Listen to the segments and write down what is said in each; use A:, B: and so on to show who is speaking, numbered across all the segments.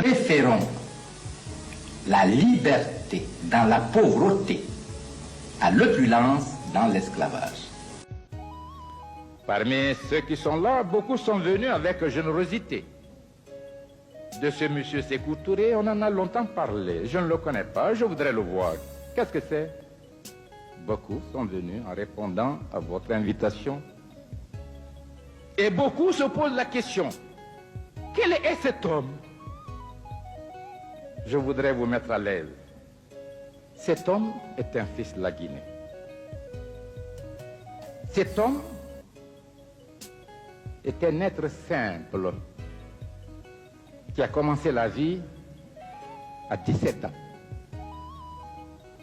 A: préférons la liberté dans la pauvreté à l'opulence dans l'esclavage.
B: Parmi ceux qui sont là, beaucoup sont venus avec générosité. De ce monsieur Sékou Touré, on en a longtemps parlé. Je ne le connais pas, je voudrais le voir. Qu'est-ce que c'est? Beaucoup sont venus en répondant à votre invitation. Et beaucoup se posent la question, quel est cet homme? Je voudrais vous mettre à l'aise. Cet homme est un fils de la Guinée. Cet homme est un être simple qui a commencé la vie à 17 ans,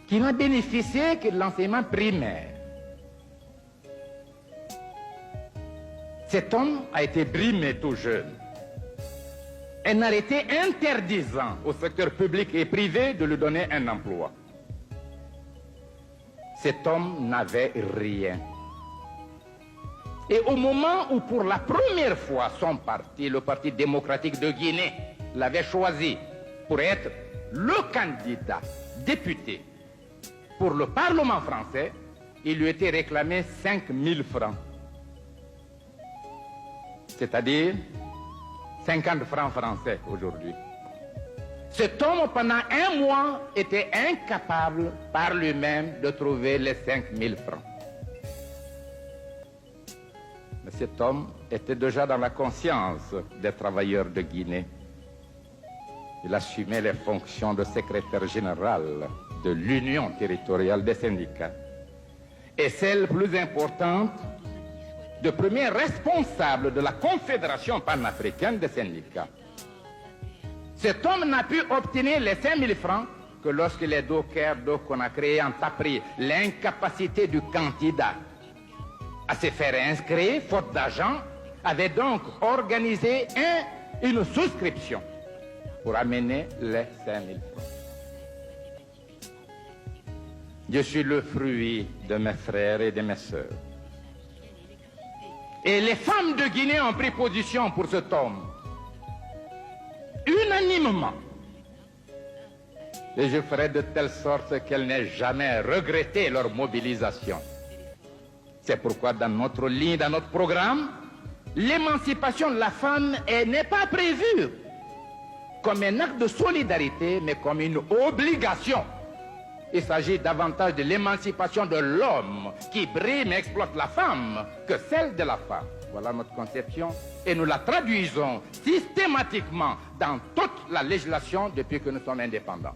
B: qui n'a bénéficié que de l'enseignement primaire. Cet homme a été brimé tout jeune. Un arrêté interdisant au secteur public et privé de lui donner un emploi. Cet homme n'avait rien. Et au moment où pour la première fois son parti, le Parti démocratique de Guinée, l'avait choisi pour être le candidat député pour le Parlement français, il lui était réclamé 5 000 francs. C'est-à-dire 50 francs français aujourd'hui. Cet homme, pendant un mois, était incapable par lui-même de trouver les 5 000 francs. Mais cet homme était déjà dans la conscience des travailleurs de Guinée. Il assumait les fonctions de secrétaire général de l'Union territoriale des syndicats. Et celle plus importante, de premier responsable de la Confédération panafricaine des syndicats. Cet homme n'a pu obtenir les 5 000 francs que lorsque les dockers de Conakry ont appris l'incapacité du candidat à se faire inscrire, faute d'argent, avait donc organisé une souscription pour amener les 5 000 francs. Je suis le fruit de mes frères et de mes sœurs. Et les femmes de Guinée ont pris position pour cet homme, unanimement. Et je ferai de telle sorte qu'elles n'aient jamais regretté leur mobilisation. C'est pourquoi dans notre ligne, dans notre programme, l'émancipation de la femme n'est pas prévue comme un acte de solidarité, mais comme une obligation. Il s'agit davantage de l'émancipation de l'homme qui brime et exploite la femme que celle de la femme. Voilà notre conception et nous la traduisons systématiquement dans toute la législation depuis que nous sommes indépendants.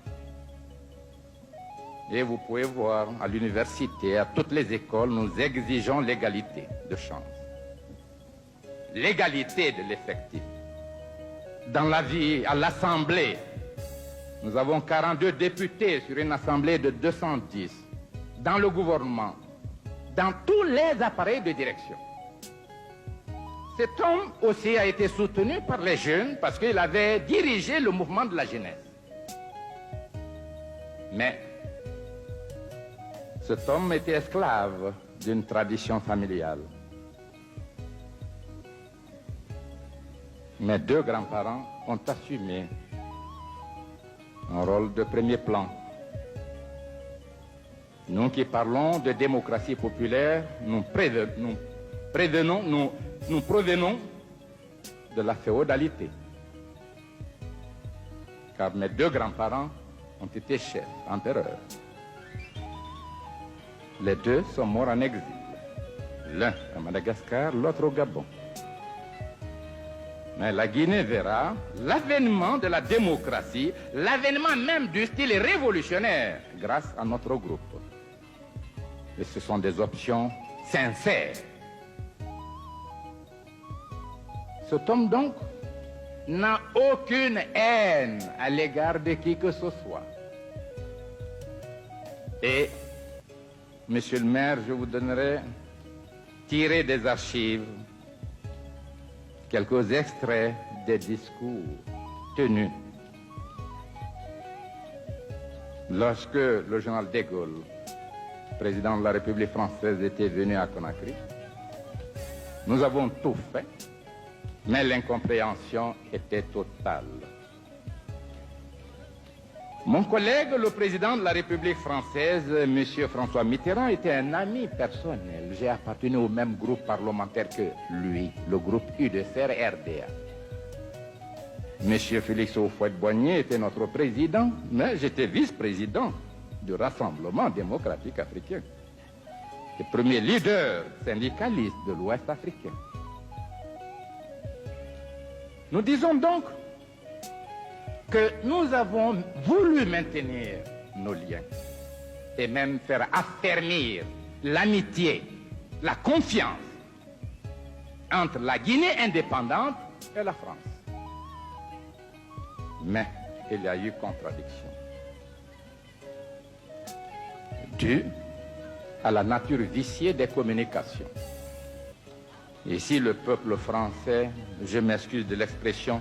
B: Et vous pouvez voir à l'université, à toutes les écoles, nous exigeons l'égalité de chance. L'égalité de l'effectif. Dans la vie, à l'Assemblée, nous avons 42 députés sur une assemblée de 210. Dans le gouvernement, dans tous les appareils de direction. Cet homme aussi a été soutenu par les jeunes parce qu'il avait dirigé le mouvement de la jeunesse. Mais cet homme était esclave d'une tradition familiale. Mes deux grands-parents ont assumé un rôle de premier plan. Nous qui parlons de démocratie populaire, nous provenons de la féodalité. Car mes deux grands-parents ont été chefs, empereurs. Les deux sont morts en exil. L'un à Madagascar, l'autre au Gabon. Mais la Guinée verra l'avènement de la démocratie, l'avènement même du style révolutionnaire grâce à notre groupe. Et ce sont des options sincères. Cet homme donc n'a aucune haine à l'égard de qui que ce soit. Et, monsieur le maire, je vous donnerai tiré des archives quelques extraits des discours tenus lorsque le général de Gaulle, président de la République française, était venu à Conakry. Nous avons tout fait, mais l'incompréhension était totale. Mon collègue, le président de la République française, M. François Mitterrand, était un ami personnel. J'ai appartenu au même groupe parlementaire que lui, le groupe UDCR-RDA. M. Félix Houphouët-Boigny était notre président, mais j'étais vice-président du Rassemblement démocratique africain, le premier leader syndicaliste de l'Ouest africain. Nous disons donc que nous avons voulu maintenir nos liens et même faire affermir l'amitié, la confiance entre la Guinée indépendante et la France. Mais il y a eu contradiction due à la nature viciée des communications. Et si le peuple français, je m'excuse de l'expression,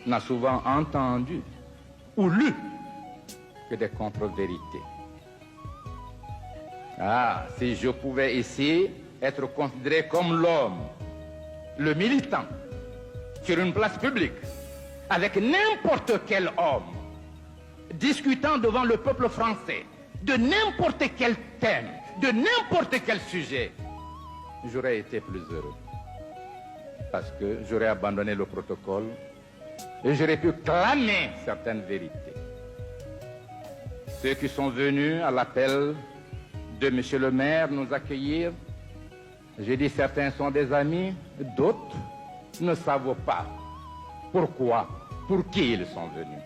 B: n'a souvent entendu ou lu que des contre-vérités. Ah, si je pouvais ici être considéré comme l'homme, le militant, sur une place publique, avec n'importe quel homme, discutant devant le peuple français, de n'importe quel thème, de n'importe quel sujet, j'aurais été plus heureux. Parce que j'aurais abandonné le protocole et j'aurais pu clamer certaines vérités. Ceux qui sont venus à l'appel de M. le maire nous accueillir, j'ai dit certains sont des amis, d'autres ne savent pas pourquoi, pour qui ils sont venus.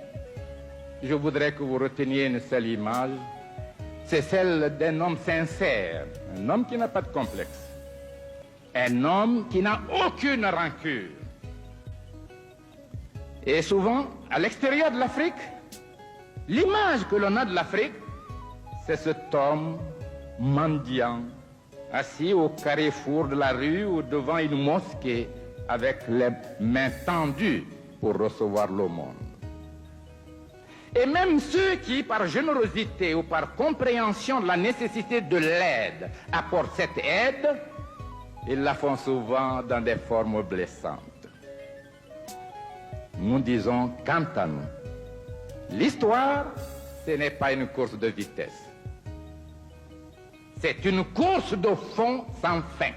B: Je voudrais que vous reteniez une seule image, c'est celle d'un homme sincère, un homme qui n'a pas de complexe, un homme qui n'a aucune rancune. Et souvent, à l'extérieur de l'Afrique, l'image que l'on a de l'Afrique, c'est cet homme mendiant, assis au carrefour de la rue ou devant une mosquée avec les mains tendues pour recevoir l'aumône. Et même ceux qui, par générosité ou par compréhension de la nécessité de l'aide, apportent cette aide, ils la font souvent dans des formes blessantes. Nous disons, quant à nous, l'histoire, ce n'est pas une course de vitesse. C'est une course de fond sans fin.